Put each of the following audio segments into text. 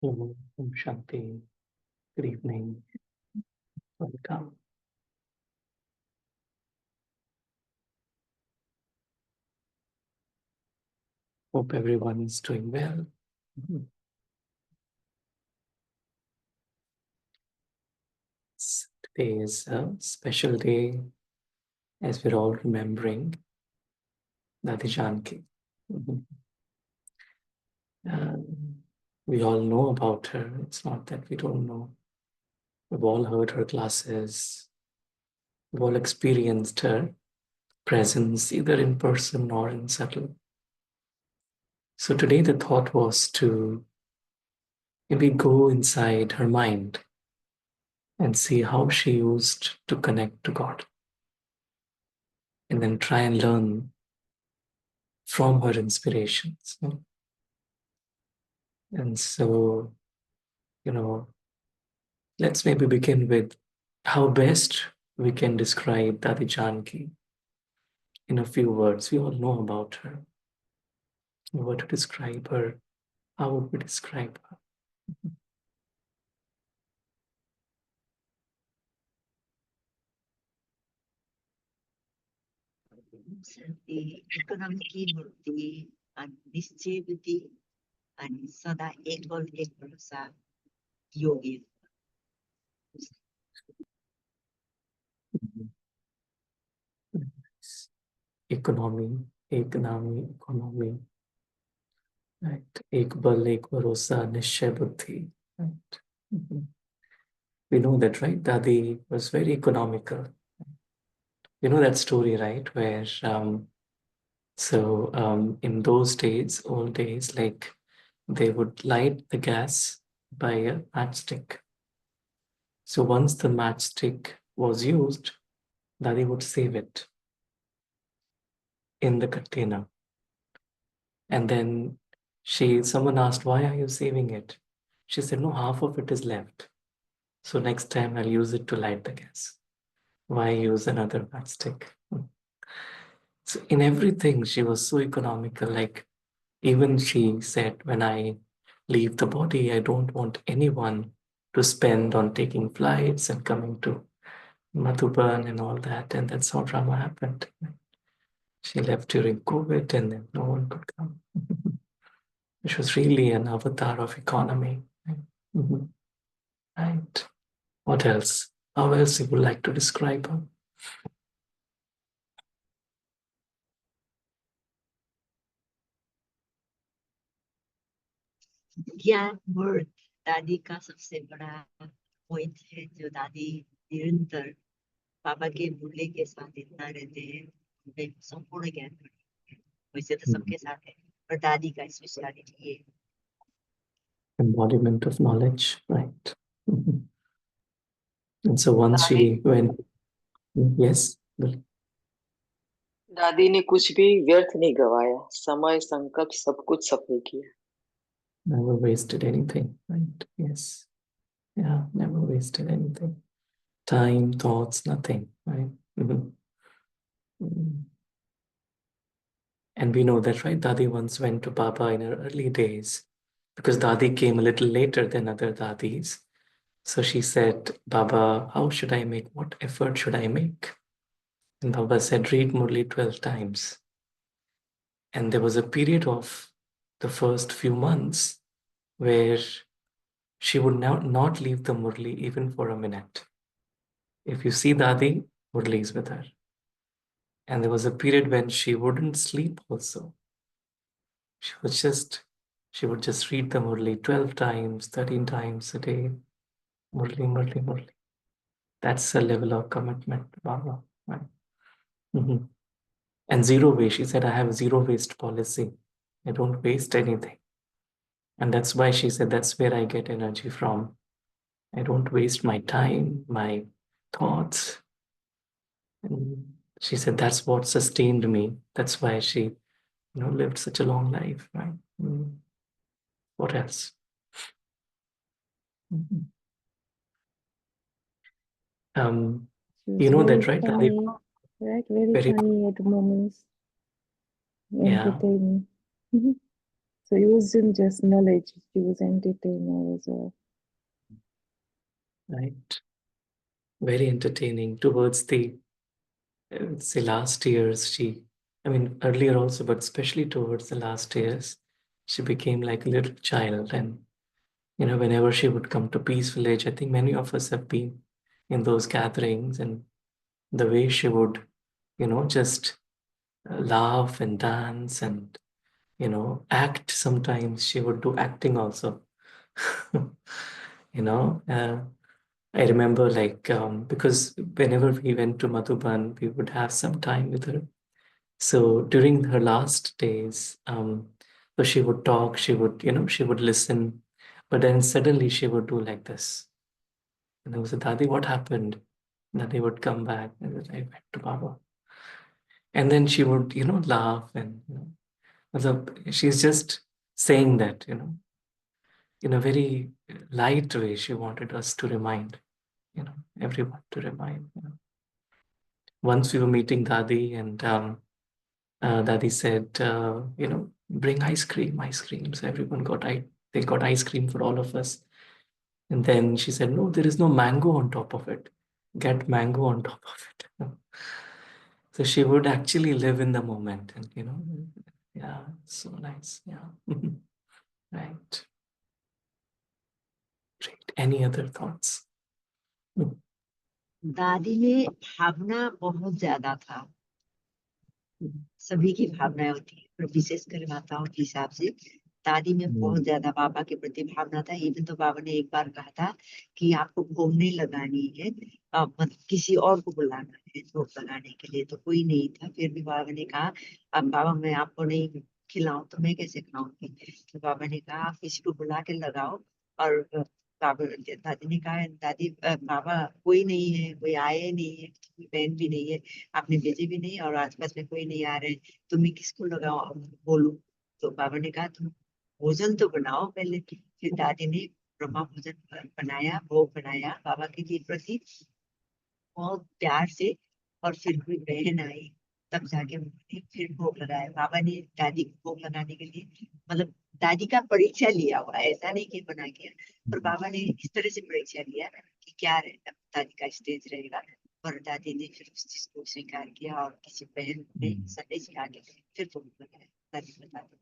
Shanti. Good evening. Welcome. Hope everyone is doing well. Today is a special day as we're all remembering Dadi Janki. We all know about her. It's not that we don't know. We've all heard her classes. We've all experienced her presence either in person or in subtle. So today the thought was to maybe go inside her mind and see how she used to connect to God. And then try and learn from her inspirations. And so, let's maybe begin with how best we can describe Dadi Janki in a few words. We all know about her. If we were to describe her, how would we describe her? The economically Murthy and निश्चय बुद्धि and सदा एक बल एक भरोसा योगी Economy, economy. Right. Ek bal, ek bharosa, nishchay buddhi. Right. We know that, right? Dadi was very economical. You know that story, right? Where in those days, old days, like they would light the gas by a matchstick. So once the matchstick was used, Dadi would save it in the container. And then someone asked, why are you saving it? She said, no, half of it is left. So next time I'll use it to light the gas. Why use another matchstick? So in everything, she was so economical. Like even she said, when I leave the body, I don't want anyone to spend on taking flights and coming to Madhuban and all that. And that's how drama happened. She left during COVID and then no one could come. Which was really an avatar of economy. Mm-hmm. Right. What else? How else you would like to describe her? ज्ञान word दादी का सबसे बड़ा point है जो दादी निरंतर पापा के मुरली के साथ इतना रहते हैं उन्हें संपूर्ण ज्ञान वैसे तो सबके साथ है पर दादी का स्पेशलिटी ये Embodiment of knowledge, right? And so once she went, yes, दादी ने कुछ भी व्यर्थ नहीं गवाया, समय संकल्प सब कुछ सफल किया. Never wasted anything, right? Yes. Yeah, never wasted anything. Time, thoughts, nothing, right? And we know that, right? Dadi once went to Baba in her early days because Dadi came a little later than other Dadis. So she said, Baba, how should I make? What effort should I make? And Baba said, read Murli 12 times. And there was a period of the first few months where she would not leave the Murli even for a minute. If you see Dadi, Murli is with her. And there was a period when she wouldn't sleep also. She would just read the Murli 12 times, 13 times a day. Murli, Murli, Murli. That's a level of commitment, Baba. Right? And zero waste. She said, I have a zero waste policy. I don't waste anything. And that's why she said, that's where I get energy from. I don't waste my time, my thoughts. And she said, that's what sustained me. That's why she, lived such a long life, right? What else? You know that, right? Funny, right? Very funny at moments. Yeah. Entertaining. So it wasn't just knowledge, she was entertainer as well. Right. Very entertaining. Towards the, I would say, last years, I mean, earlier also, but especially towards the last years, she became like a little child. And, whenever she would come to Peace Village, I think many of us have been in those gatherings, and the way she would, just laugh and dance and, act. Sometimes she would do acting also. you know, uh, I remember like, because whenever we went to Madhuban, we would have some time with her. So during her last days, so she would talk, she would listen, but then suddenly she would do like this. And I was like, Dadi, what happened? Dadi would come back and I went to Baba. And then she would, laugh and, she's just saying that, in a very light way, she wanted us to remind, everyone to remind. Once we were meeting Dadi, and Dadi said, bring ice cream, ice cream. So everyone they got ice cream for all of us. And then she said, no, there is no mango on top of it. Get mango on top of it. So she would actually live in the moment, and yeah, so nice. Yeah. Right. Great. Any other thoughts? दादी में भावना बहुत ज्यादा था। सभी की भावनाएं होती है, पर विशेषकर माताओं के हिसाब से दादी में बहुत ज्यादा बाबा के प्रति भावना था। इवन तो बाबा ने एक बार कहा था कि आपको भोग नहीं लगानी है, मतलब किसी और को बुलाना है भोग लगाने के लिए, तो कोई नहीं था। फिर भी बाबा ने कहा, अब बाबा मैं आपको नहीं खिलाऊं तो मैं कैसे खाऊंगी? तो बाबा ने कहा आप किसी को बुला के लगाओ। और बाबा दादी ने कहा, दादी बाबा कोई नहीं है, कोई आए नहीं है, कोई बहन भी नहीं है, आपने भेजे भी नहीं और आसपास में कोई नहीं आ रहे, तो मैं किसको लगाओ बोलूं? तो बाबा ने कहा तुम भोजन तो बनाओ पहले। फिर दादी ने ब्रह्मा भोजन बनाया, भोग बनाया बाबा के लिए प्रति बहुत प्यार से। और फिर कोई बहन आई, तब जाके उन्होंने फिर भोग लगाया। बाबा ने दादी को भोग लगाने के लिए, मतलब दादी का परीक्षा लिया हुआ है, ऐसा नहीं कि बना किया, पर बाबा ने इस तरह से परीक्षा लिया कि क्या दादी का स्टेज रहेगा। और दादी ने फिर उस चीज को स्वीकार किया और किसी बहन ने संदेश सिखा के फिर भोग लगाया। दादी बताते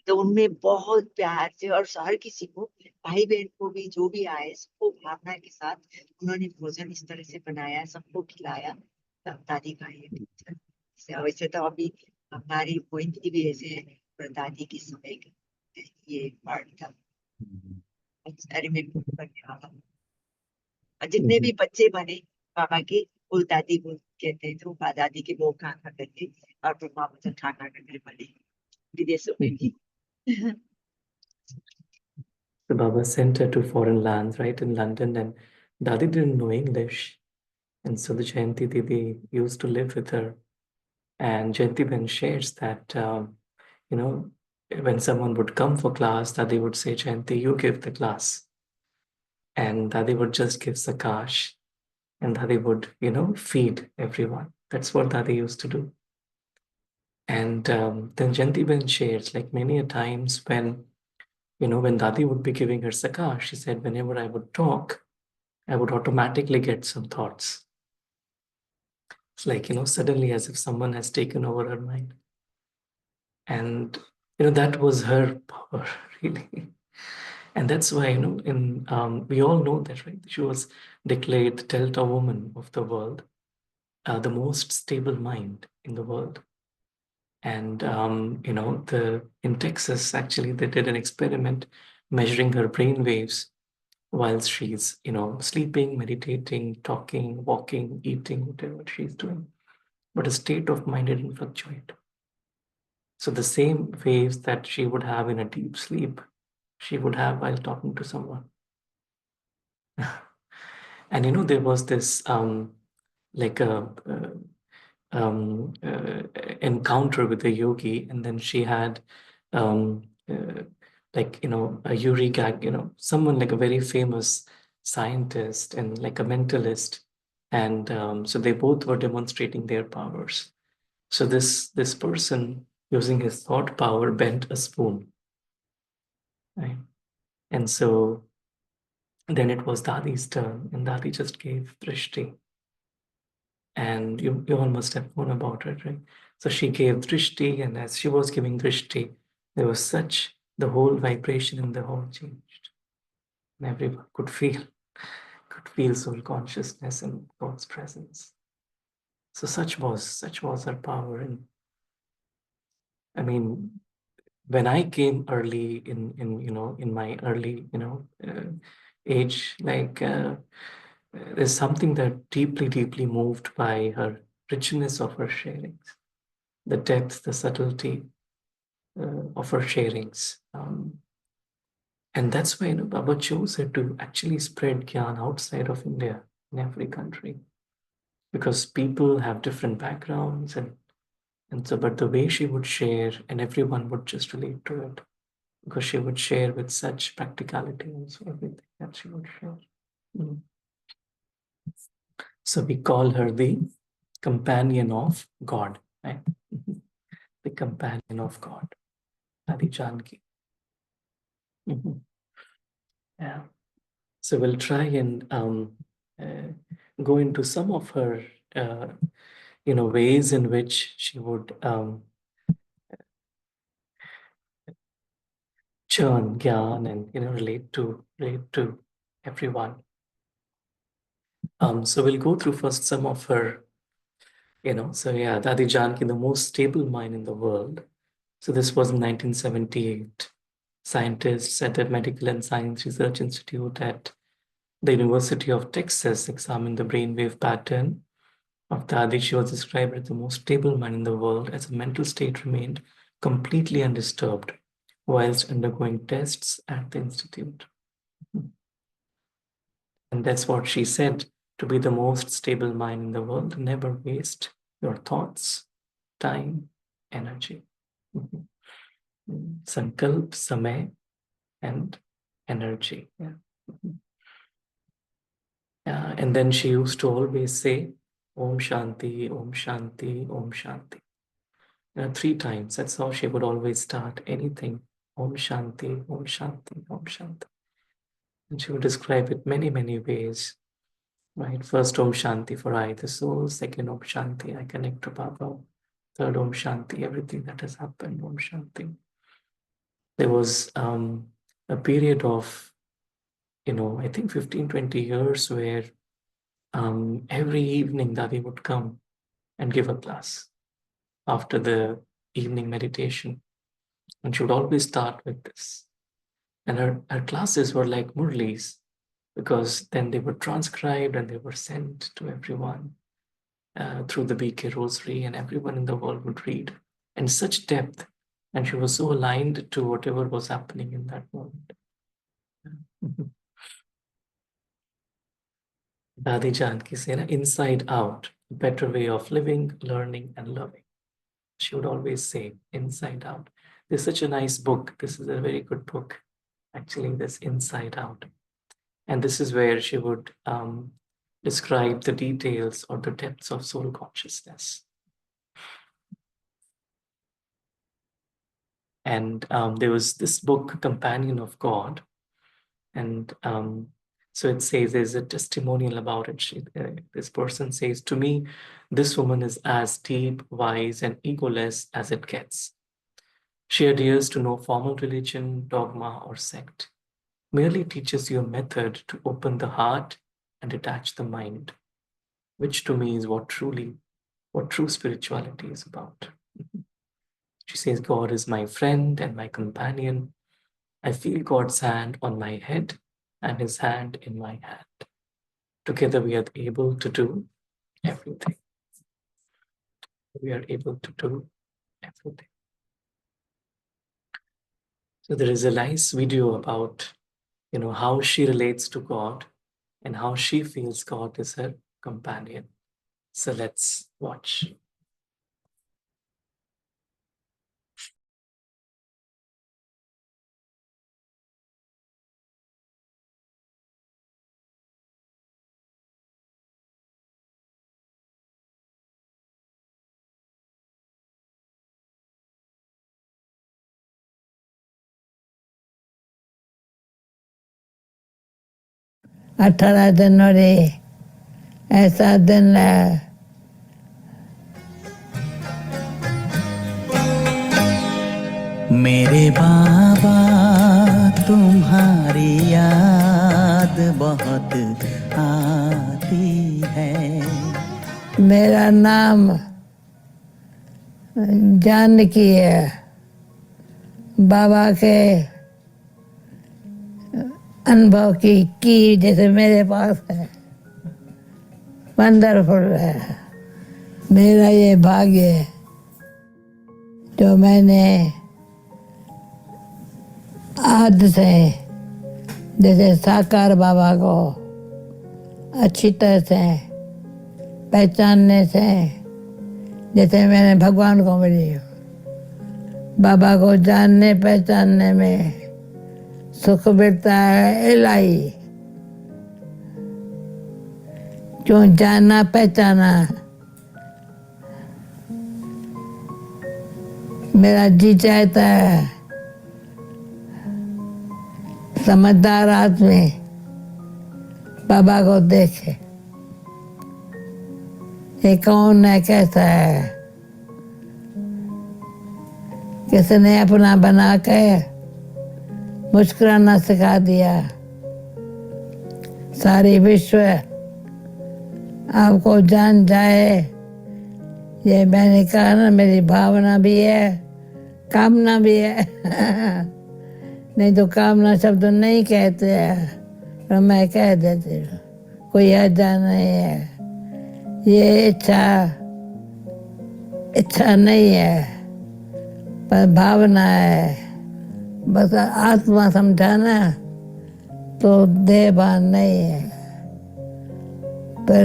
तो उनमें बहुत प्यार से, और हर किसी को, भाई बहन को भी, जो भी आए सबको भावना के साथ उन्होंने भोजन इस तरह से बनाया, सबको खिलाया। तब दादी का ये picture। वैसे तो अभी हमारी पोइंट भी ऐसे है, पर दादी के समय का ये पार्ट था। अरे मैं करने वाला हूँ। और जितने भी बच्चे बने बाबा के, वो दादी को कहते हैं, तो दादी के वो खा खा करके और ब्रह्मा भोजन खा खा करके बने विदेशों में भी। The Baba sent her to foreign lands, right, in London, and Dadi didn't know English. And so the Jayanti Didi used to live with her. And Jayanti Ben shares that, you know, when someone would come for class, Dadi would say, Jayanti, you give the class. And Dadi would just give Sakash. And Dadi would, feed everyone. That's what Dadi used to do. And then Jayanti Ben shares, like many a times when Dadi would be giving her Sakash, she said, whenever I would talk, I would automatically get some thoughts. It's like, suddenly as if someone has taken over her mind. And, that was her power, really. And that's why, we all know that, right? She was declared the Delta woman of the world, the most stable mind in the world. And, in Texas, actually, they did an experiment measuring her brain waves whilst she's, sleeping, meditating, talking, walking, eating, whatever she's doing. But a state of mind didn't fluctuate. So the same waves that she would have in a deep sleep, she would have while talking to someone. And there was this like a encounter with a yogi, and then she had um, a Yuri Gag, someone like a very famous scientist and like a mentalist, and so they both were demonstrating their powers. So this person using his thought power, bent a spoon. Right? And so then it was Dadi's turn, and Dadi just gave Drishti. And you all must have known about it, right? So she gave Drishti, and as she was giving Drishti, there was the whole vibration in the hall changed. And everyone could feel soul consciousness and God's presence. So such was her power. And I mean, when I came early in my early age, like there's something that deeply moved by her richness of her sharings, the depth, the subtlety of her sharings. And that's why Baba chose her to actually spread Gyan outside of India, in every country, because people have different backgrounds, and so, but the way she would share, and everyone would just relate to it, because she would share with such practicality also, everything that she would share. Mm. So we call her the companion of God, right? The companion of God, Adi Janki. Mhm. Yeah. So we'll try and uh, go into some of her, ways in which she would churn gyan and relate to everyone. So we'll go through first some of her, So yeah, Dadi Janki, the most stable mind in the world. So this was in 1978. Scientists at the Medical and Science Research Institute at the University of Texas examined the brainwave pattern of Dadi. She was described as the most stable mind in the world, as a mental state remained completely undisturbed whilst undergoing tests at the institute. And that's what she said, to be the most stable mind in the world. Never waste your thoughts, time, energy. Sankalp, samay, and energy. Yeah. And then she used to always say, Om Shanti, Om Shanti, Om Shanti. 3 times. That's how she would always start anything. Om Shanti, Om Shanti, Om Shanti. And she would describe it many ways. Right? First Om Shanti for I, the soul. Second Om Shanti, I connect to Baba. Third Om Shanti, everything that has happened, Om Shanti. There was a period of, I think 15, 20 years where every evening Dadi would come and give a class after the evening meditation. And she would always start with this. And her classes were like Murlis, because then they were transcribed and they were sent to everyone through the BK Rosary, and everyone in the world would read in such depth. And she was so aligned to whatever was happening in that moment. Dadi Janki said, inside out, a better way of living, learning, and loving. She would always say, inside out. There's such a nice book. This is a very good book, actually, this Inside Out. And this is where she would describe the details or the depths of soul consciousness. And there was this book, Companion of God. And so it says, there's a testimonial about it. This person says, to me, this woman is as deep, wise, and egoless as it gets. She adheres to no formal religion, dogma, or sect. Merely teaches you a method to open the heart and detach the mind, which to me is what true spirituality is about. She says, God is my friend and my companion. I feel God's hand on my head and his hand in my hand. Together we are able to do everything. We are able to do everything. So there is a nice video about, how she relates to God and how she feels God is her companion. So let's watch. 18 जनवरी ऐसा दिन है। मेरे बाबा तुम्हारी याद बहुत आती है। मेरा नाम जानकी है। बाबा के अनुभव की जैसे मेरे पास है, वंडरफुल है। मेरा ये भाग्य है जो मैंने आज से जैसे साकार बाबा को अच्छी तरह से पहचानने से जैसे मैंने भगवान को मिली हूँ। बाबा को जानने पहचानने में सुख मिलता है इलाही। क्यों जाना पहचाना मेरा जी चाहता है समझदार आदमी बाबा को देखे, ये कौन है, कैसा है, किसने अपना बना के मुस्कुराना सिखा दिया। सारी विश्व आपको जान जाए, ये मैंने कहा ना, मेरी भावना भी है, कामना भी है। नहीं तो कामना शब्द नहीं कहते हैं, तो मैं कह देती हूँ, कोई हर्जा नहीं है। ये इच्छा नहीं है, पर भावना है। बस आत्मा समझाना तो देहभान नहीं है। पर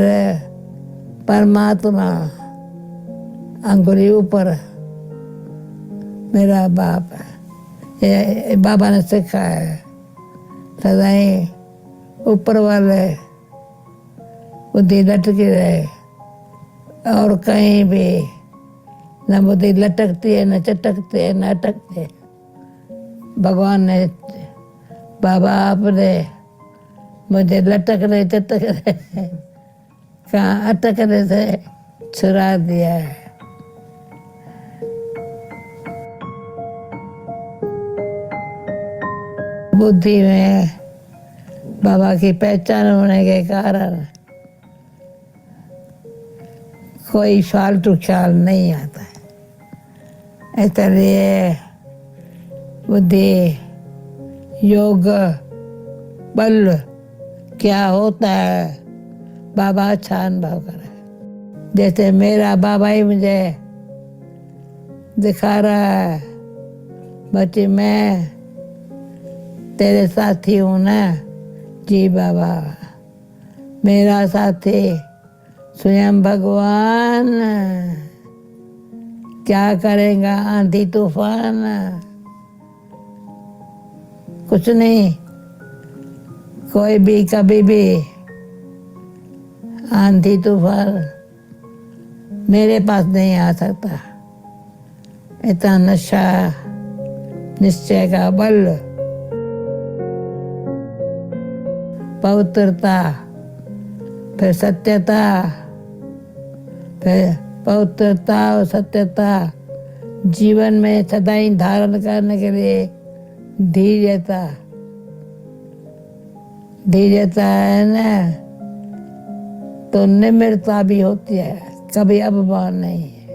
परमात्मा अंगुली ऊपर मेरा बाप है। ये बाबा ने सिखाया है, सदाई ऊपर वाले बुद्धि लटकी रहे और कहीं भी न बुद्धि लटकती है, न चटकती है, न अटकती है। भगवान ने, बाबा आपने मुझे लटकने चटकने कहाँ अटकने से छुड़ा दिया है। बुद्धि में बाबा की पहचान होने के कारण कोई फालतू ख्याल नहीं आता है। इसलिए बुद्धि योग बल क्या होता है बाबा अच्छा अनुभव करे। जैसे मेरा बाबा ही मुझे दिखा रहा है, बच्ची मैं तेरे साथी हूँ ना। जी बाबा, मेरा साथी स्वयं भगवान। क्या करेगा आंधी तूफान, कुछ नहीं, कोई भी कभी भी आंधी तूफान मेरे पास नहीं आ सकता। इतना नशा निश्चय का बल, पवित्रता, फिर सत्यता, फिर पवित्रता और सत्यता जीवन में सदाई धारण करने के लिए धैर्यता। धैर्यता है ना तो निम्रता भी होती है, कभी अपमान नहीं है।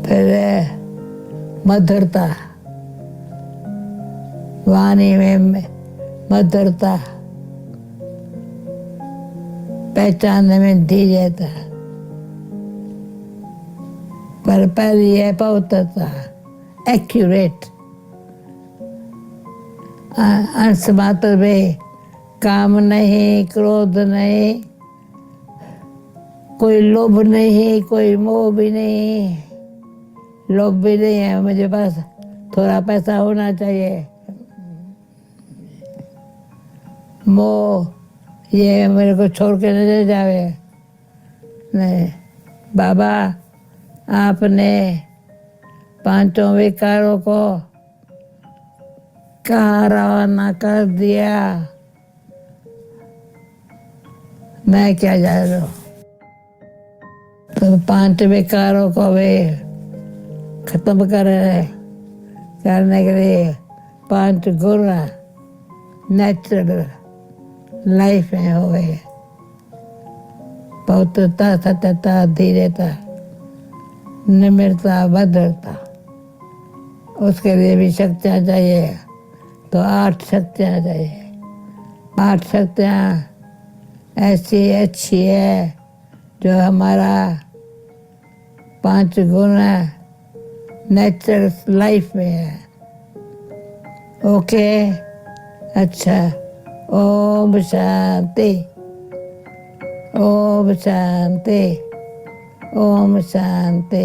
फिर मधुरता, वाणी में मधुरता, पहचानने में धैर्यता। पर पहली है पवित्रता, एक्यूरेट। अंश मात्र में काम नहीं, क्रोध नहीं, कोई लोभ नहीं, कोई मोह भी नहीं। लोभ भी नहीं है, मुझे बस थोड़ा पैसा होना चाहिए। मोह ये मेरे को छोड़ के न जावे। नहीं, बाबा आपने पांचों विकारों को कहाँ रवाना कर दिया। मैं क्या जा रहा हूँ। तो 5 विकारों को भी खत्म करने के लिए 5 गुण नेचुरल लाइफ में हो गए। पवित्रता, सत्यता, धीरता, निम्रता, भद्रता। उसके लिए भी शक्तियाँ चाहिए, तो 8 शक्तियाँ चाहिए। 8 शक्तियाँ ऐसी अच्छी है जो हमारा 5 गुण नेचुरल लाइफ में है। ओके, अच्छा। Om Shanti, Om Shanti, Om Shanti.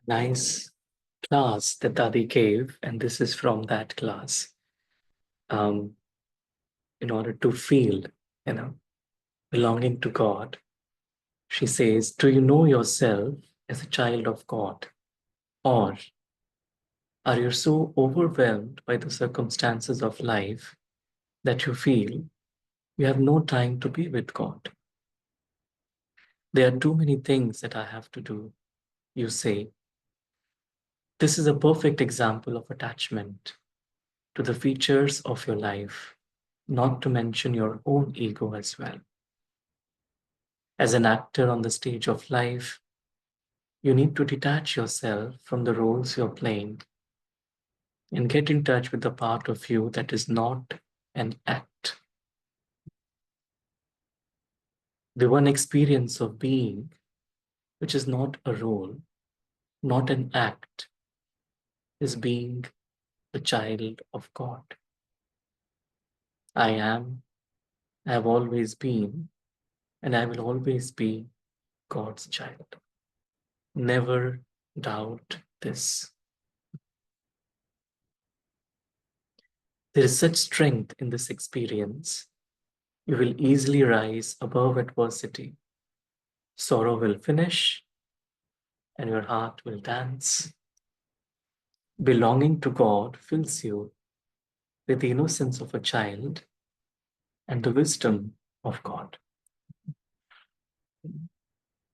Nice class that Dadi gave, and this is from that class. In order to feel, belonging to God, she says, do you know yourself as a child of God? Or are you so overwhelmed by the circumstances of life that you feel you have no time to be with God? There are too many things that I have to do, you say. This is a perfect example of attachment to the features of your life, not to mention your own ego as well. As an actor on the stage of life, you need to detach yourself from the roles you're playing and get in touch with the part of you that is not an act. The one experience of being, which is not a role, not an act, is being the child of God. I am, I have always been, and I will always be God's child. Never doubt this. There is such strength in this experience. You will easily rise above adversity. Sorrow will finish, and your heart will dance. Belonging to God fills you with the innocence of a child and the wisdom of God.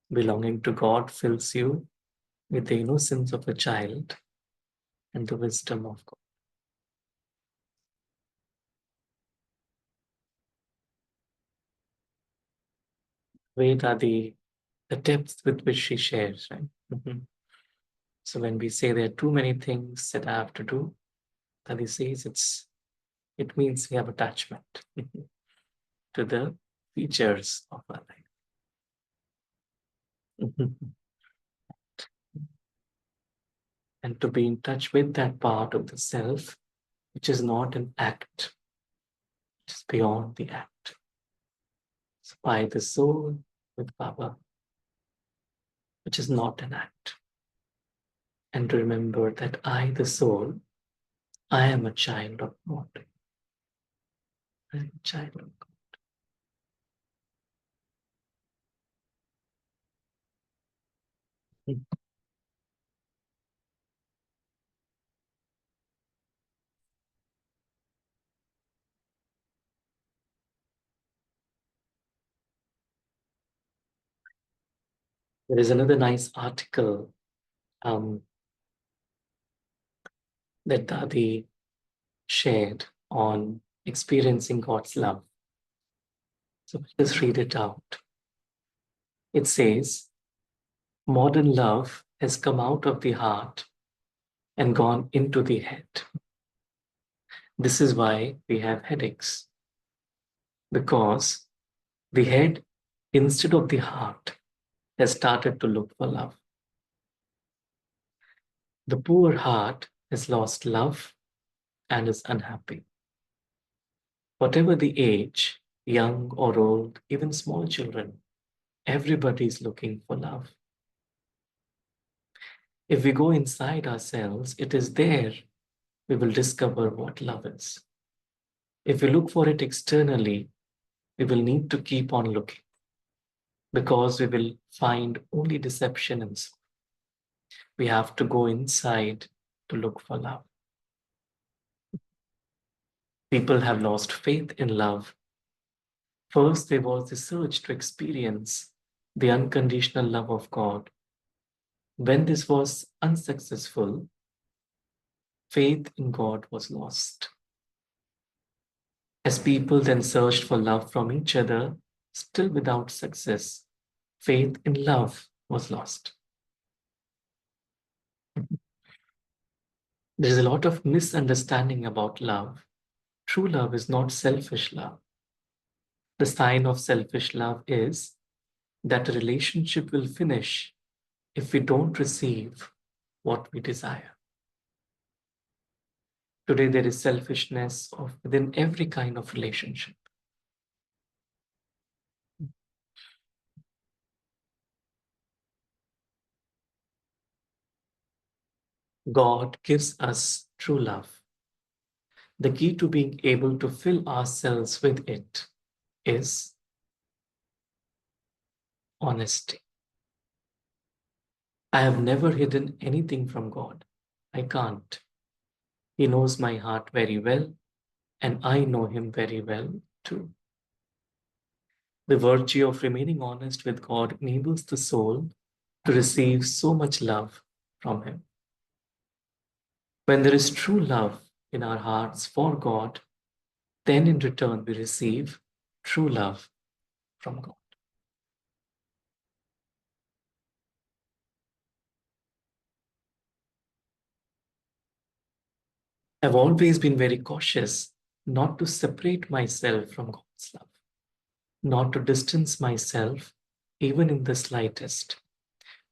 Belonging to God fills you with the innocence of a child and the wisdom of God. Wait are the depths with which she shares, right? So when we say there are too many things that I have to do, Dadi says it means we have attachment to the features of our life. And to be in touch with that part of the self, which is not an act, which is beyond the act. So by the soul with Baba, which is not an act. And to remember that I, the soul, I am a child of God. I am a child of God. There is another nice article that Dadi shared on experiencing God's love. So just read it out. It says, modern love has come out of the heart and gone into the head. This is why we have headaches. because the head, instead of the heart, has started to look for love. The poor heart has lost love and is unhappy. Whatever the age, young or old, even small children, everybody is looking for love. If we go inside ourselves, it is there we will discover what love is. If we look for it externally, we will need to keep on looking because we will find only deception and so. We have to go inside to look for love. People have lost faith in love. First, there was the search to experience the unconditional love of God. When this was unsuccessful, faith in God was lost. As people then searched for love from each other, still without success, faith in love was lost. There is a lot of misunderstanding about love. True love is not selfish love. The sign of selfish love is that a relationship will finish if we don't receive what we desire. Today, there is selfishness within every kind of relationship. God gives us true love. The key to being able to fill ourselves with it is honesty. I have never hidden anything from God. I can't. He knows my heart very well, and I know Him very well too. The virtue of remaining honest with God enables the soul to receive so much love from Him. When there is true love in our hearts for God, then in return we receive true love from God. I've always been very cautious not to separate myself from God's love, not to distance myself even in the slightest,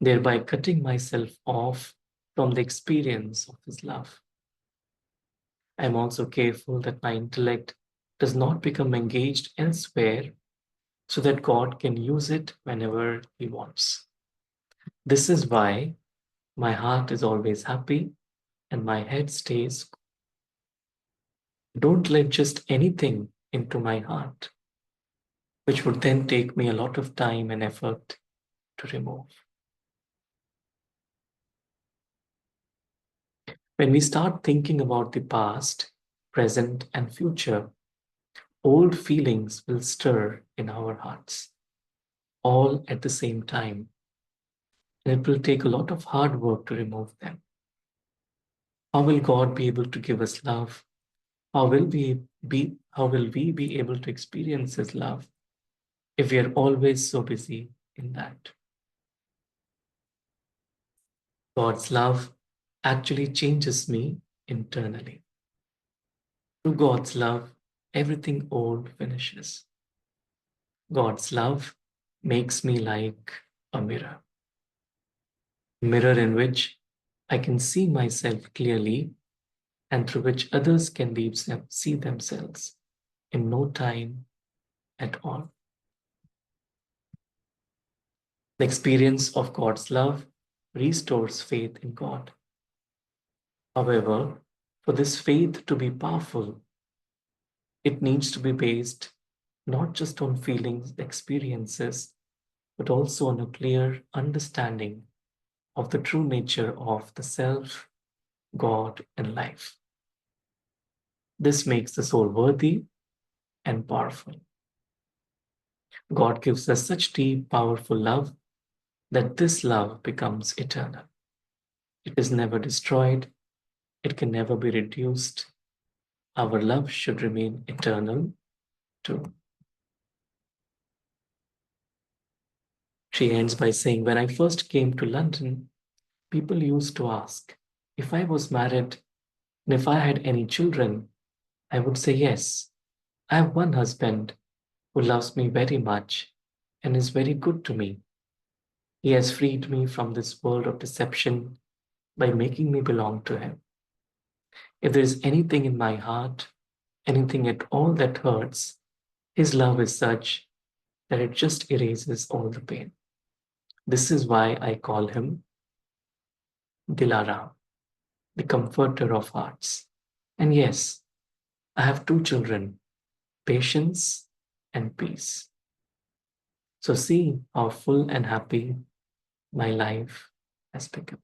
thereby cutting myself off from the experience of His love. I'm also careful that my intellect does not become engaged elsewhere so that God can use it whenever He wants. This is why my heart is always happy and my head stays. Don't let just anything into my heart, which would then take me a lot of time and effort to remove. When we start thinking about the past, present, and future, old feelings will stir in our hearts, all at the same time. And it will take a lot of hard work to remove them. How will God be able to give us love? How will we be able to experience His love if we are always so busy in that? God's love actually changes me internally. Through God's love, everything old finishes. God's love makes me like a mirror in which I can see myself clearly and through which others can see themselves in no time at all. The experience of God's love restores faith in God. However, for this faith to be powerful, it needs to be based not just on feelings, experiences, but also on a clear understanding of the true nature of the self, God, and life. This makes the soul worthy and powerful. God gives us such deep, powerful love that this love becomes eternal. It is never destroyed. It can never be reduced. Our love should remain eternal too. She ends by saying, when I first came to London, people used to ask if I was married and if I had any children. I would say yes. I have one husband who loves me very much and is very good to me. He has freed me from this world of deception by making me belong to him. If there is anything in my heart, anything at all that hurts, his love is such that it just erases all the pain. This is why I call him Dilaram, the comforter of hearts. And yes, I have two children, patience and peace. So see how full and happy my life has become.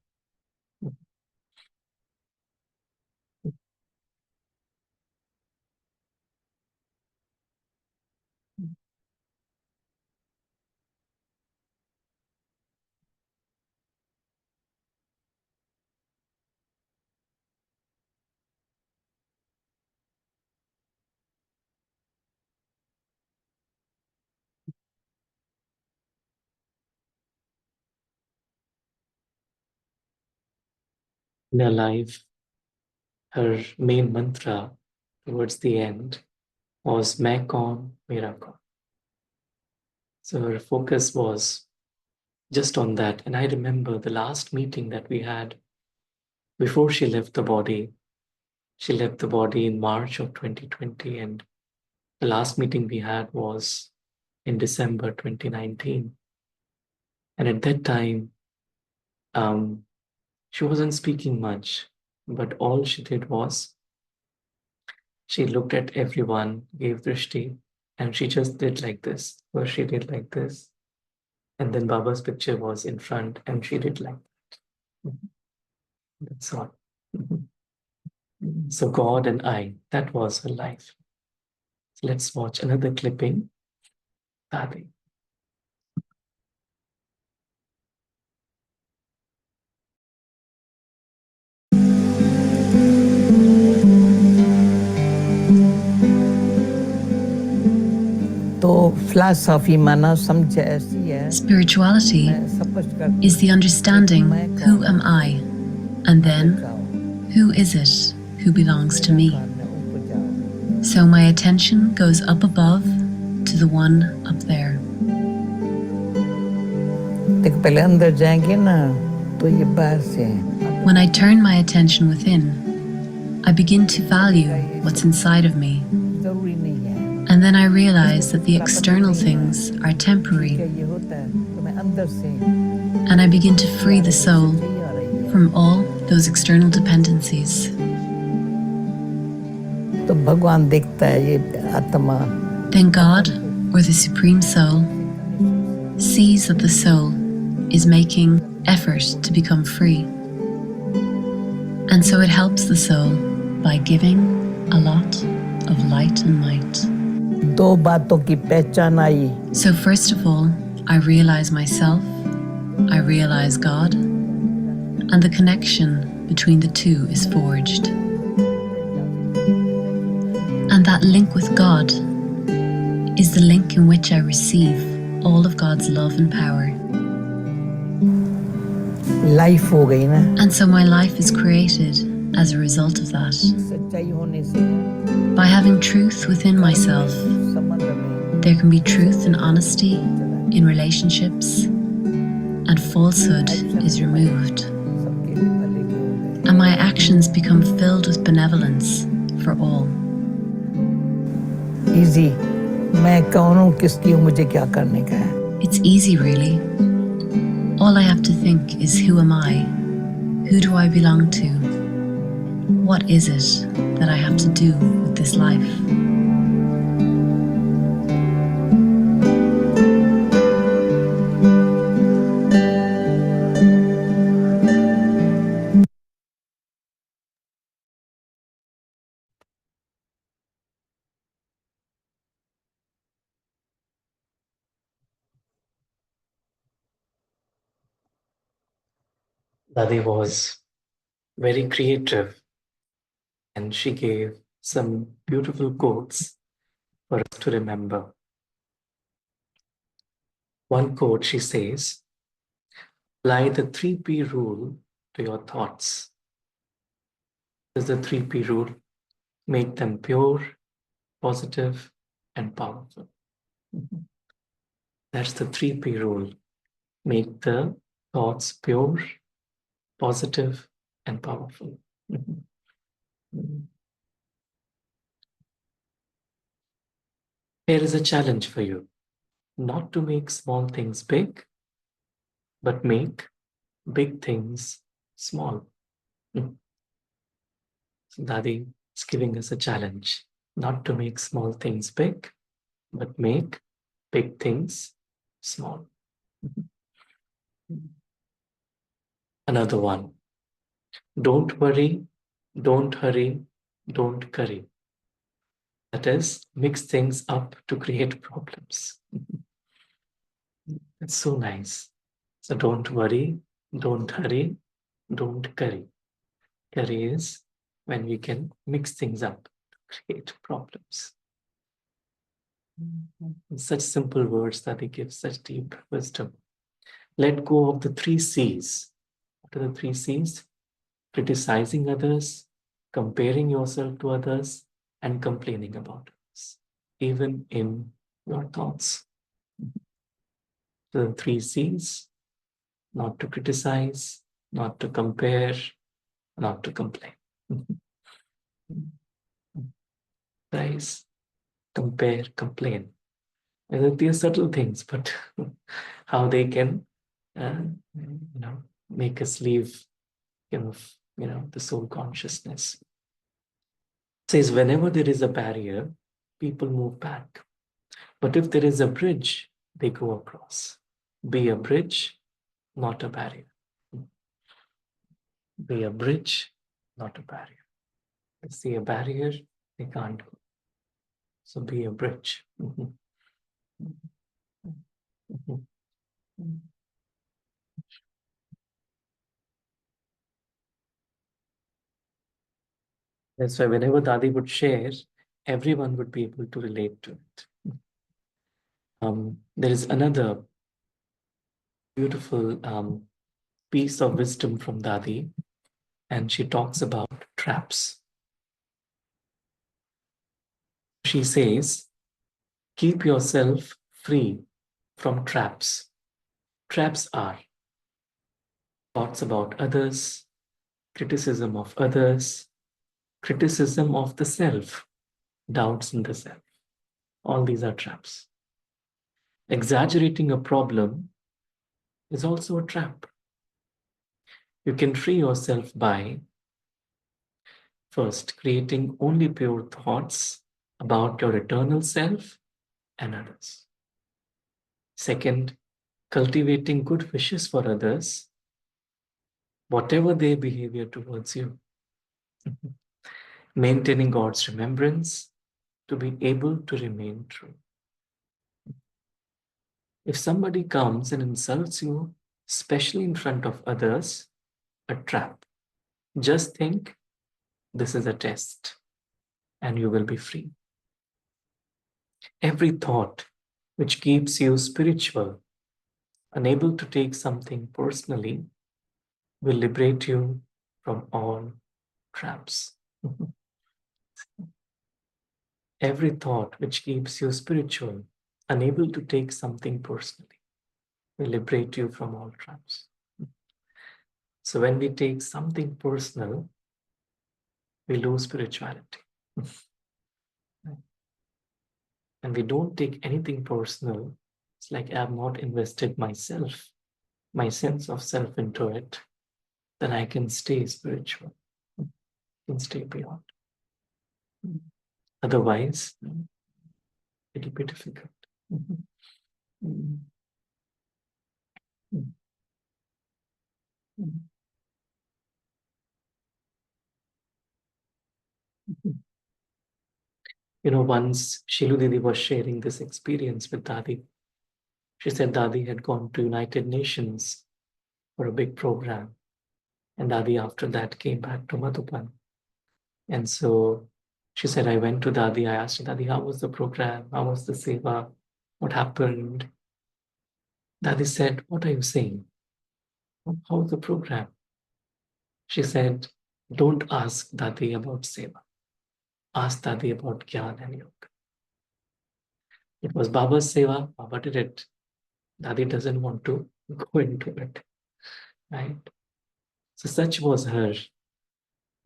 In her life, her main mantra towards the end was Main kaun, mera kaun. So her focus was just on that. And I remember the last meeting that we had before she left the body. She left the body in March of 2020, and the last meeting we had was in December 2019. And at that time, she wasn't speaking much, but all she did was she looked at everyone, gave drishti, and she just did like this, or she did like this. And then Baba's picture was in front, and she did like that. That's all. So God and I, that was her life. So let's watch another clipping. Dadi. तो philosophy माना समझ ऐसी है Spirituality मैं समझ कर is the understanding who am I, and then who is it who belongs to me. So my attention goes up above to the one up there. देख पहले अंदर जाएंगे ना तो ये बाहर से When I turn my attention within, I begin to value what's inside of me, जरूरी नहीं है and then I realize that the external things are temporary, क्या ये होता है तो मैं अंदर से and I begin to free the soul from all those external dependencies. तो भगवान देखता है ये आत्मा Then God, or the Supreme Soul, sees that the soul is making effort to become free. And so it helps the soul by giving a lot of light and might. दो बातों की पहचान आई So first of all, I realize myself, I realize God, and the connection between the two is forged. And that link with God is the link in which I receive all of God's love and power. Life हो गई ना And so my life is created as a result of that. सच्चाई होने से By having truth within myself, संबंध में there can be truth and honesty in relationships, and falsehood is removed. सबके भले के हो गए And my actions become filled with benevolence for all. Easy मैं कौन हूँ किसकी हूँ मुझे क्या करने का है It's easy, really. All I have to think is, who am I? Who do I belong to? What is it that I have to do with this life? Dadi was very creative, and she gave some beautiful quotes for us to remember. One quote, she says, apply the 3P rule to your thoughts. This is the 3P rule. Make them pure, positive, and powerful. That's the 3P rule. Make the thoughts pure, positive, and powerful. Here is a challenge for you. Not to make small things big, but make big things small. So Dadi is giving us a challenge. Not to make small things big, but make big things small. Another one. Don't worry, don't hurry, don't curry. That is, mix things up to create problems. It's so nice. So don't worry, don't hurry, don't curry. Curry is when we can mix things up to create problems. Such simple words that they give such deep wisdom. Let go of the 3 C's. What are the 3 C's? Criticizing others, comparing yourself to others, and complaining about others, even in your thoughts. The 3 C's: not to criticize, not to compare, not to complain. Criticize, compare, complain. And these are subtle things, but how they can, make us leave, the soul consciousness. It says whenever there is a barrier, people move back. But if there is a bridge, they go across. Be a bridge, not a barrier. Be a bridge, not a barrier. They see a barrier, they can't go. So be a bridge. That's why whenever Dadi would share, everyone would be able to relate to it. There is another beautiful piece of wisdom from Dadi, and she talks about traps. She says, keep yourself free from traps. Traps are thoughts about others, criticism of others, criticism of the self, doubts in the self. All these are traps. Exaggerating a problem is also a trap. You can free yourself by first creating only pure thoughts about your eternal self and others. Second, cultivating good wishes for others, whatever their behavior towards you. Maintaining God's remembrance to be able to remain true. If somebody comes and insults you, especially in front of others, a trap. Just think, this is a test, and you will be free. Every thought which keeps you spiritual, unable to take something personally, will liberate you from all traps. Every thought which keeps you spiritual, unable to take something personally, will liberate you from all traps. So when we take something personal, we lose spirituality. And we don't take anything personal, it's like I have not invested myself, my sense of self into it, then I can stay spiritual, can stay beyond. Otherwise, it'll be difficult. Once Shilu Didi was sharing this experience with Dadi. She said Dadi had gone to United Nations for a big program. And Dadi after that came back to Madhuban. And so she said, I went to Dadi, I asked Dadi, how was the program? How was the seva? What happened? Dadi said, what are you saying? How was the program? She said, don't ask Dadi about seva. Ask Dadi about Gyan and Yoga. It was Baba's seva, Baba did it. Dadi doesn't want to go into it, right? So such was her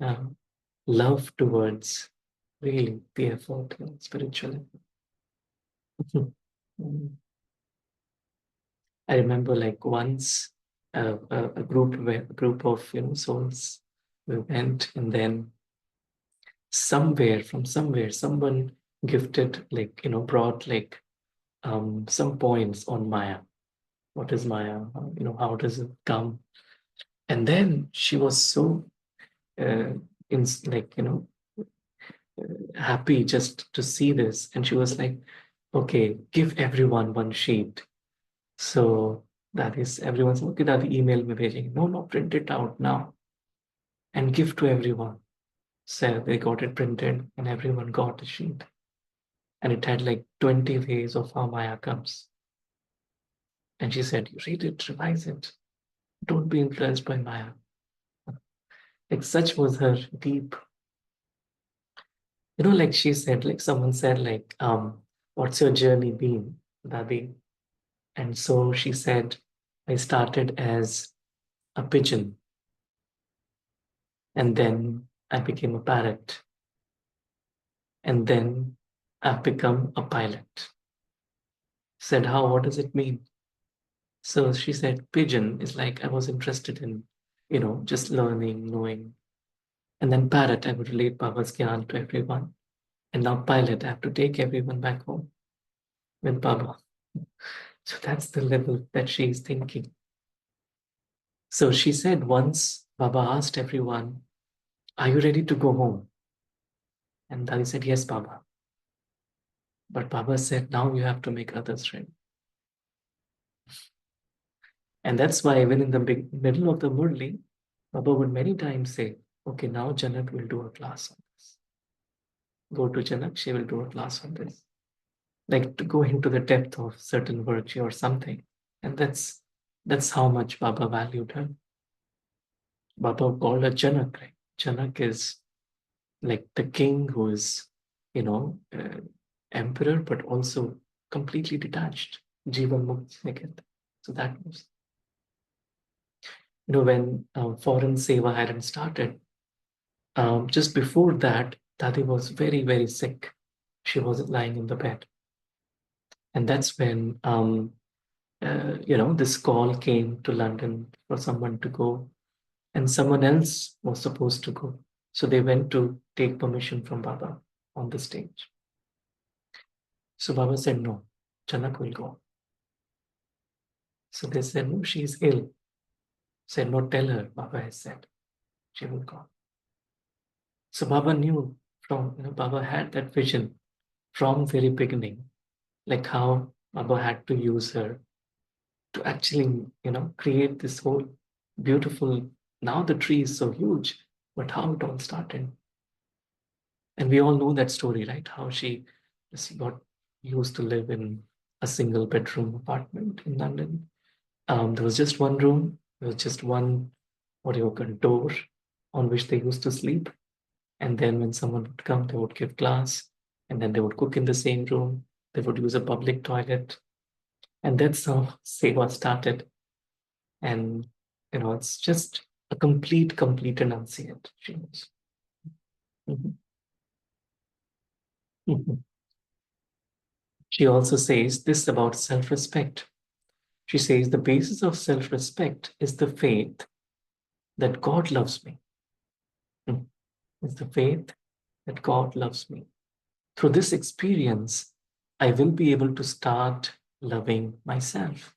um, love towards really the effort, spiritual effort. I remember like once a group of souls, we went, and then from somewhere someone gifted, like brought like some points on Maya. What is Maya? How does it come? And then she was so uh, in like happy just to see this, and she was like, okay, give everyone one sheet. So that is, everyone's okay, that email me bhejenge. No, print it out now and give to everyone. So they got it printed and everyone got a sheet. And it had like 20 ways of how Maya comes. And she said, you read it, revise it. Don't be influenced by Maya. Like such was her deep, like she said, like someone said, like, what's your journey been, Dadi? And so she said, I started as a pigeon, and then I became a parrot, and then I've become a pilot. Said, how? What does it mean? So she said, pigeon is like I was interested in, just learning, knowing. And then parrot, I would relate Baba's Gyan to everyone. And now pilot, I have to take everyone back home with Baba. So that's the level that she is thinking. So she said once, Baba asked everyone, are you ready to go home? And Dadi said, yes, Baba. But Baba said, now you have to make others ready. And that's why even in the middle of the Murli, Baba would many times say, okay, now Janak will do a class on this. Go to Janak, she will do a class on this. Like to go into the depth of certain virtue or something. And that's how much Baba valued her. Baba called her Janak, right? Janak is like the king who is, emperor, but also completely detached. Jivan Mukti. So that was, when foreign seva hadn't started, just before that, Dadi was very, very sick. She was lying in the bed. And that's when, this call came to London for someone to go, and someone else was supposed to go. So they went to take permission from Baba on the stage. So Baba said, no, Janak will go. So they said, no, she's ill. Said, no, tell her, Baba has said, she will go. So Baba knew Baba had that vision from very beginning, like how Baba had to use her to actually, create this whole beautiful, now the tree is so huge, but how it all started. And we all know that story, right? How she just got used to live in a single bedroom apartment in London. There was just one room, there was just one, door on which they used to sleep. And then when someone would come, they would give class, and then they would cook in the same room. They would use a public toilet. And that's how Seva started. And, it's just a complete enunciate. She was. Mhm. Mhm. She also says this about self-respect. She says the basis of self-respect is the faith that God loves me. It's the faith that God loves me. Through this experience, I will be able to start loving myself.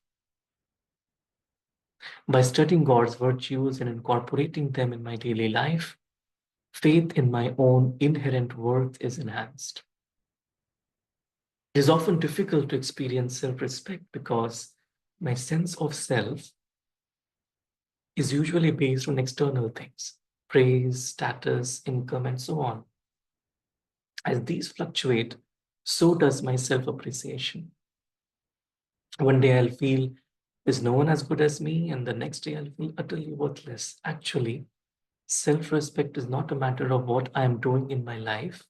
By studying God's virtues and incorporating them in my daily life, faith in my own inherent worth is enhanced. It is often difficult to experience self-respect because my sense of self is usually based on external things, praise, status, income, and so on. As these fluctuate, so does my self-appreciation. One day I'll feel there's no one as good as me, and the next day I'll feel utterly worthless. Actually, self-respect is not a matter of what I am doing in my life,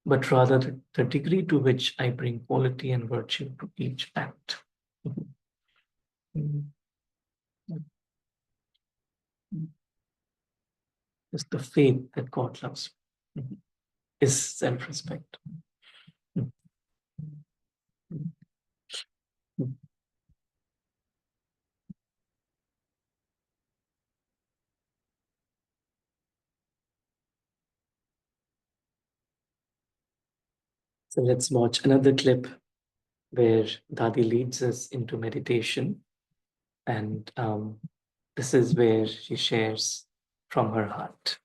but rather the degree to which I bring quality and virtue to each act. It's the faith that God loves, is self-respect. So let's watch another clip where Dadi leads us into meditation. And this is where she shares from her heart.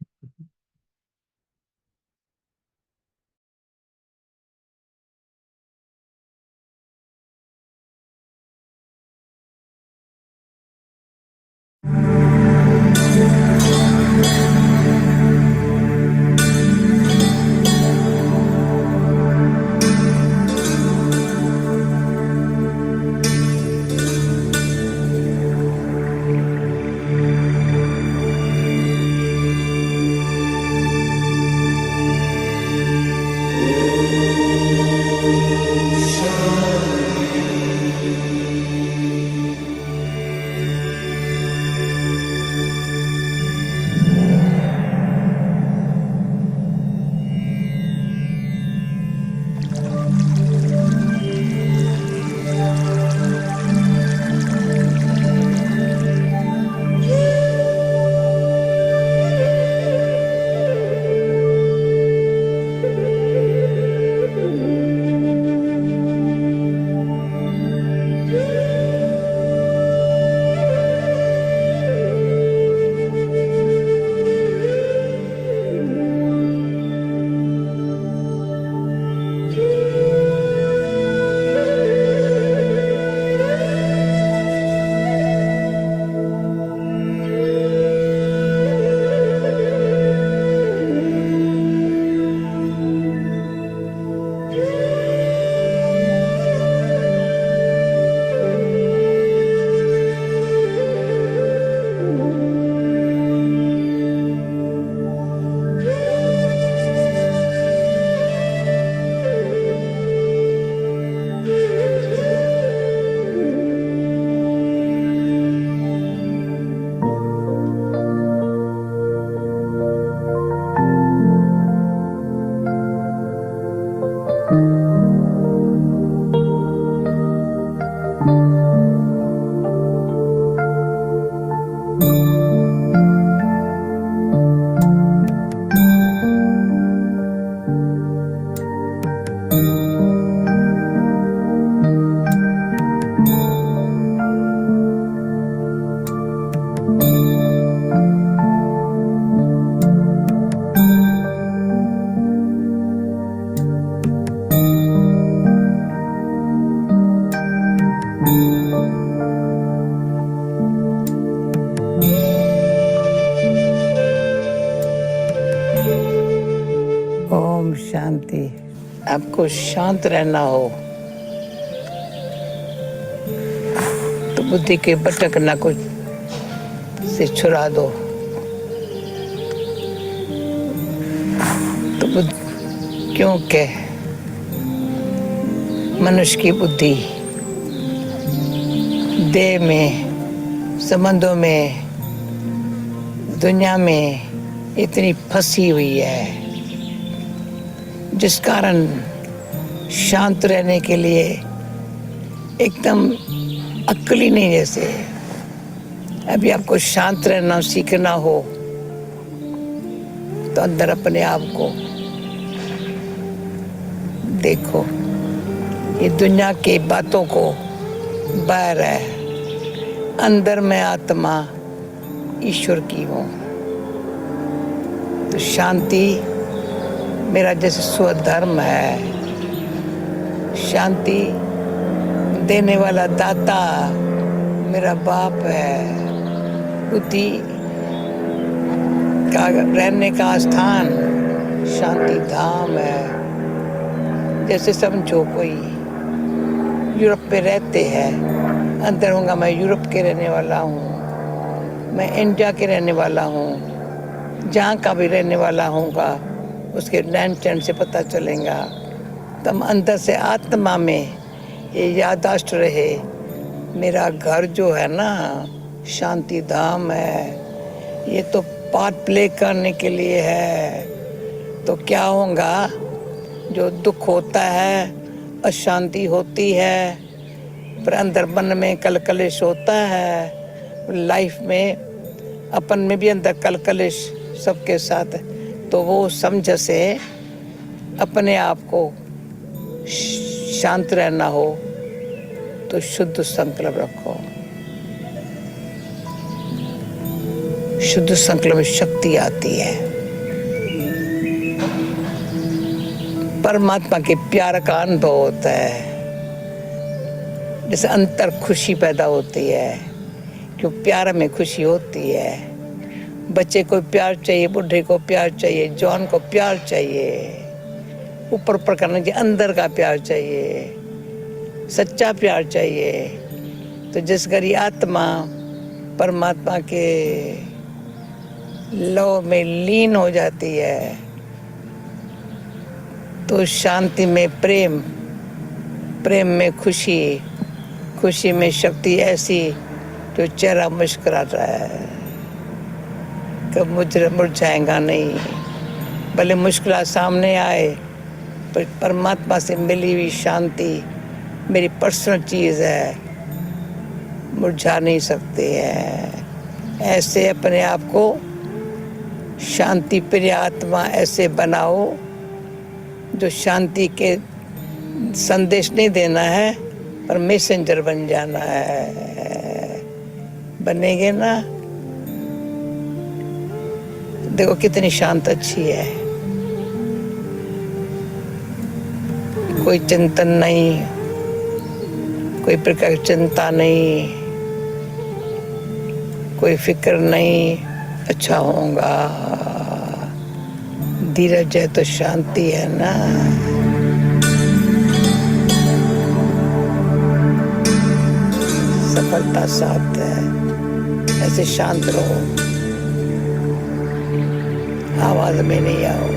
Om Shanti. आपको शांत रहना हो तो बुद्धि के भटकना को से छुड़ा दो। तो क्योंकि मनुष्य की बुद्धि देह में, संबंधों में, दुनिया में इतनी फंसी हुई है, जिस कारण शांत रहने के लिए एकदम अक्ल ही नहीं। जैसे अभी आपको शांत रहना सीखना हो तो अंदर अपने आप को देखो, ये दुनिया की बातों को बाहर है, अंदर में आत्मा ईश्वर की हूँ। तो शांति मेरा जैसे स्वधर्म है। शांति देने वाला दाता मेरा बाप है। बुद्धि का रहने का स्थान शांति धाम है। जैसे समझो कोई यूरोप पे रहते हैं, अंदर होगा मैं यूरोप के रहने वाला हूँ, मैं इंडिया के रहने वाला हूँ, जहाँ का भी रहने वाला होगा, उसके रहन सहन से पता चलेगा। तब अंदर से आत्मा में ये याददाश्त रहे, मेरा घर जो है ना शांति धाम है, ये तो पार्ट प्ले करने के लिए है। तो क्या होगा, जो दुख होता है, अशांति होती है, पर अंदर मन में कलकलिश होता है, लाइफ में अपन में भी अंदर कलकलिश सबके साथ, तो वो समझ से अपने आप को शांत रहना हो तो शुद्ध संकल्प रखो। शुद्ध संकल्प में शक्ति आती है, परमात्मा के प्यार का अनुभव होता है, जैसे अंतर खुशी पैदा होती है, क्यों प्यार में खुशी होती है। बच्चे को प्यार चाहिए, बुढ़े को प्यार चाहिए, जवान को प्यार चाहिए, ऊपर ऊपर करना चाहिए, अंदर का प्यार चाहिए, सच्चा प्यार चाहिए। तो जिस घर ये आत्मा परमात्मा के लौ में लीन हो जाती है, तो शांति में प्रेम, प्रेम में खुशी, खुशी में शक्ति ऐसी जो चेहरा मुस्कुराता है, कब मुरझाएगा नहीं। भले मुश्किल सामने आए, पर परमात्मा से मिली हुई शांति मेरी पर्सनल चीज़ है, मुरझा नहीं सकते हैं। ऐसे अपने आप को शांति प्रिय आत्मा ऐसे बनाओ, जो शांति के संदेश नहीं देना है, पर मैसेंजर बन जाना है। बनेंगे ना? देखो कितनी शांत अच्छी है, कोई चिंतन नहीं, कोई प्रकार की चिंता नहीं, कोई फिक्र नहीं, अच्छा होगा। धीरज है तो शांति है ना। सफलता साथ है, ऐसे शांत रहो, आवाज में नहीं आओ।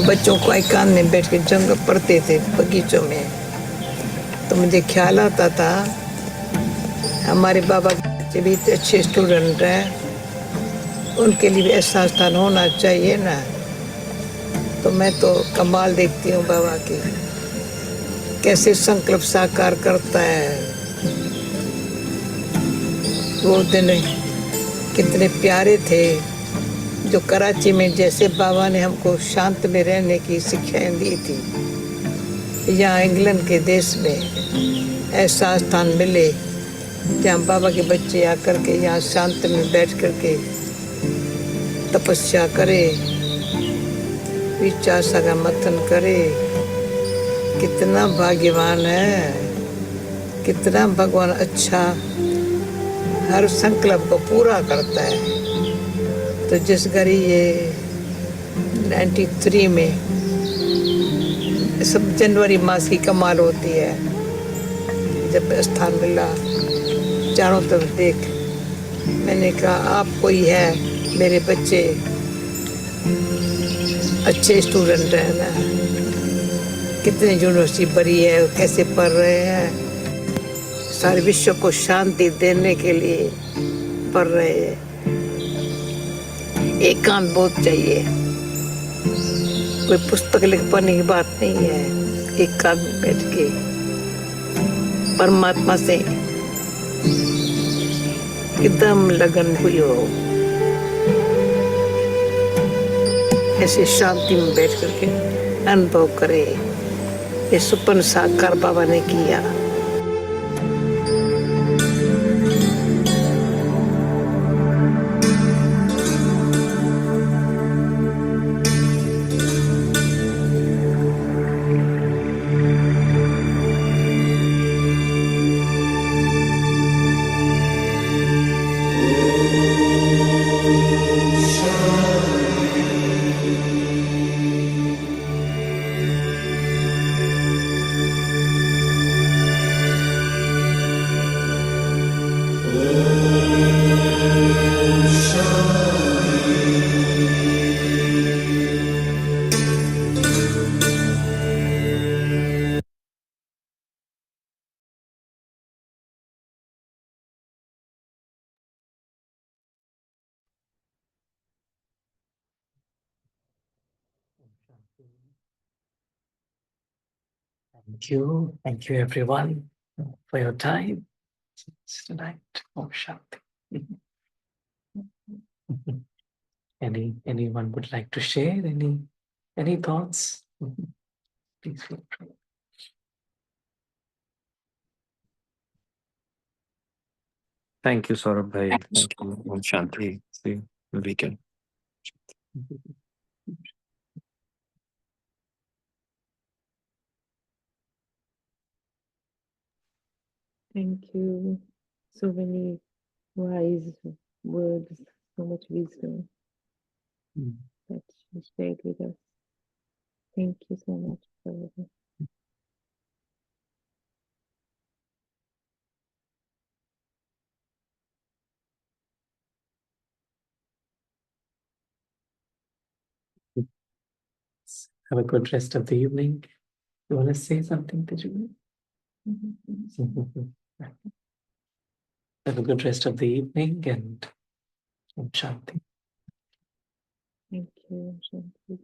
बच्चों को एकांत में बैठ के जंगल पढ़ते थे बगीचों में, तो मुझे ख्याल आता था हमारे बाबा के बच्चे भी इतने अच्छे स्टूडेंट हैं, उनके लिए भी ऐसा स्थान होना चाहिए ना। तो मैं तो कमाल देखती हूँ बाबा की, कैसे संकल्प साकार करता है। वो दिन कितने प्यारे थे, जो कराची में जैसे बाबा ने हमको शांत में रहने की शिक्षाएं दी थी, यहाँ इंग्लैंड के देश में ऐसा स्थान मिले जहाँ बाबा के बच्चे आकर के यहाँ शांत में बैठ कर के तपस्या करे, विचार का मंथन करे। कितना भाग्यवान है, कितना भगवान अच्छा हर संकल्प को पूरा करता है। तो जिस घड़ी ये 93 में सब जनवरी मास की कमाल होती है, जब स्थान मिला चारों तरफ देख, मैंने कहा आप कोई है, मेरे बच्चे अच्छे स्टूडेंट हैं ना, कितनी यूनिवर्सिटी बड़ी है, कैसे पढ़ रहे हैं, सारे विश्व को शांति देने के लिए पढ़ रहे हैं। एकांत बहुत चाहिए। कोई पुस्तक लिख पढ़ने की बात नहीं है। एकांत में बैठ के परमात्मा से एकदम लगन हुई हो, ऐसे शांति में बैठ करके अनुभव करे। ये सुपन साकार बाबा ने किया। Thank you everyone for your time tonight. Om Shanti. Anyone would like to share any thoughts? Please feel free. Thank you, Saurabh bhai. Thank you. Om Shanti. See you the weekend. Thank you. So many wise words, so much wisdom that you shared with us. Thank you so much, Prabhupada. Have a good rest of the evening. You want to say something, Tiju? Have a good rest of the evening and Om Shanti. Thank you. Shanti.